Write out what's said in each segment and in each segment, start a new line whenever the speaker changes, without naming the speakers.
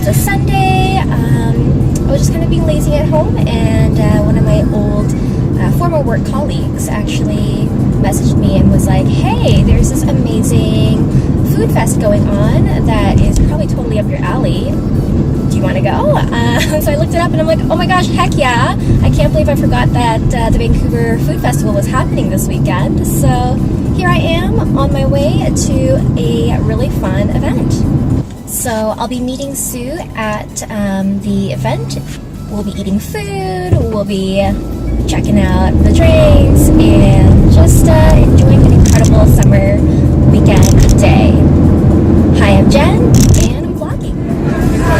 It's a Sunday. I was just kind of being lazy at home, and one of my old former work colleagues actually messaged me and was like, hey, there's this amazing food fest going on that is probably totally up your alley. Do you want to go? So I looked it up and I'm like, oh my gosh, heck yeah. I can't believe I forgot that the Vancouver Food Festival was happening this weekend. So here I am on my way to a really fun event. So I'll be meeting Soo at the event. We'll be eating food, we'll be checking out the drinks, and just enjoying an incredible summer weekend day. Hi, I'm Jen, and I'm vlogging.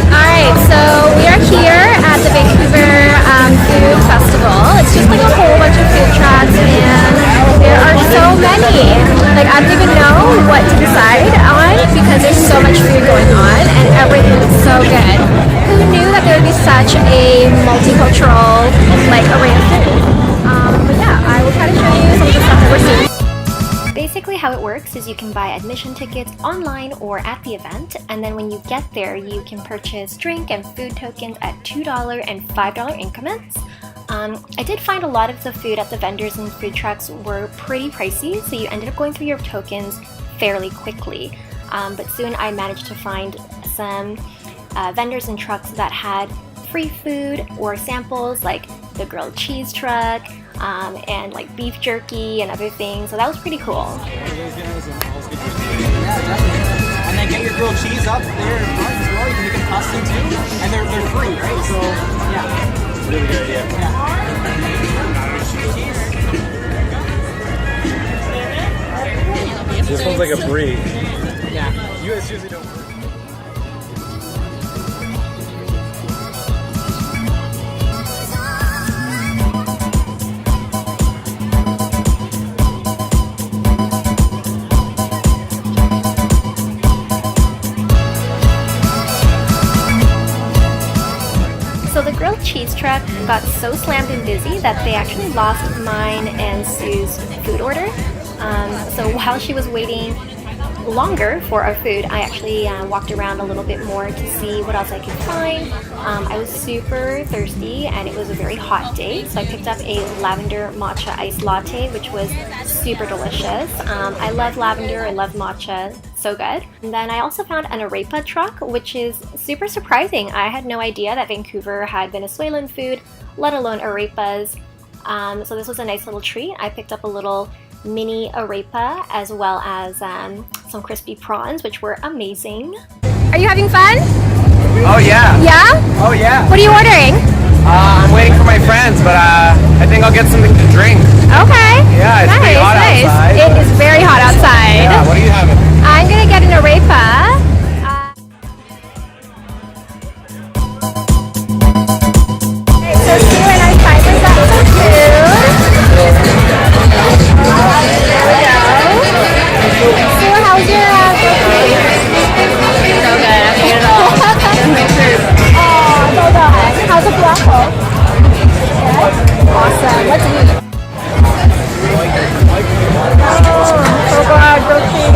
Alright, so we are here at the Vancouver Food Festival. It's just like a whole bunch of food trucks, and there are so many. Like, I don't even know what to decide on because there's so much food going on, and everything is so good. Who knew that there would be such a multicultural, like, array of food? But yeah, I will try to show you some of the stuff that we're seeing. Basically how it works is you can buy admission tickets online or at the event, and then when you get there you can purchase drink and food tokens at $2 and $5 increments. I did find a lot of the food at the vendors and food trucks were pretty pricey, so you ended up going through your tokens fairly quickly. But soon I managed to find some vendors and trucks that had free food or samples, like the grilled cheese truck, and like beef jerky and other things, so that was pretty cool.
And then get your grilled cheese up there in front as well. You can make them custom too, and they're free, right? So yeah, really good idea. Yeah.
This one's like a brie.
Yeah.
You guys usually don't.
So the grilled cheese truck got so slammed and busy that they actually lost mine and Soo's food order. So while she was waiting longer for our food, I actually walked around a little bit more to see what else I could find. I was super thirsty and it was a very hot day, so I picked up a lavender matcha iced latte, which was super delicious. I love lavender, I love matcha, so good. And then I also found an arepa truck, which is super surprising. I had no idea that Vancouver had Venezuelan food, let alone arepas. So this was a nice little treat. I picked up a little mini arepa as well as some crispy prawns, which were amazing. Are you having fun?
Oh yeah.
Yeah?
Oh yeah.
What are you ordering?
I'm waiting for my friends, but I think I'll get something to drink.
Okay.
Yeah, it's pretty hot outside.
It is very hot outside.
Yeah, what are you having?
I'm gonna get an arepa. So Soo and I finally got some food. There we go. Soo, how's your birthday? So good, I ate it all. Oh, so good. How's the waffle? Good? Awesome, let's eat. Oh, so good, grilled cheese.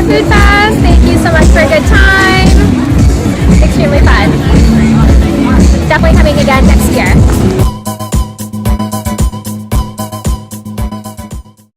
Food Fest. Thank you so much. definitely coming again next year.